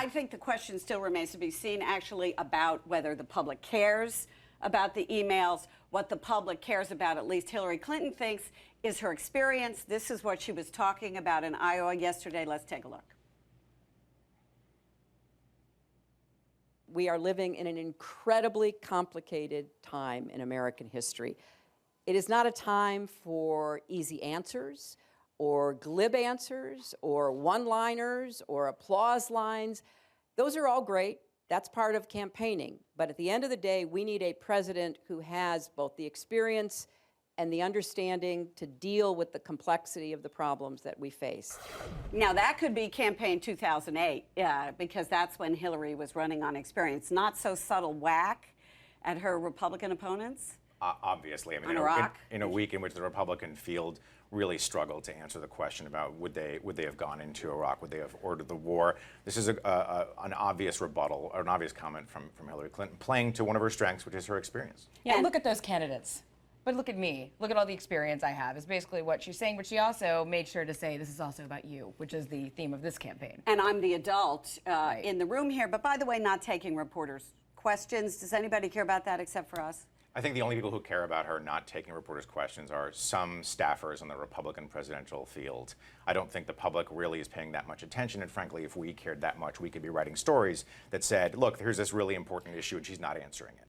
I think the question still remains to be seen, actually, about whether the public cares about the emails. What the public cares about, at least Hillary Clinton thinks, is her experience. This is what she was talking about in Iowa yesterday. Let's take a look. We are living in an incredibly complicated time in American history. It is not a time for easy answers or glib answers or one-liners or applause lines. Those are all great. That's part of campaigning. But at the end of the day, we need a president who has both the experience and the understanding to deal with the complexity of the problems that we face. Now, that could be campaign 2008, because that's when Hillary was running on experience. Not so subtle whack at her Republican opponents. Obviously, I mean, in a week in which the Republican field really struggled to answer the question about would they have gone into Iraq, would they have ordered the war. This is an obvious rebuttal or an obvious comment from Hillary Clinton, playing to one of her strengths, which is her experience. Yeah, and look at those candidates. But look at me. Look at all the experience I have, is basically what she's saying. But she also made sure to say this is also about you, which is the theme of this campaign. And I'm the adult in the room here. But by the way, not taking reporters' questions. Does anybody care about that except for us? I think the only people who care about her not taking reporters' questions are some staffers on the Republican presidential field. I don't think the public really is paying that much attention. And frankly, if we cared that much, we could be writing stories that said, look, here's this really important issue and she's not answering it.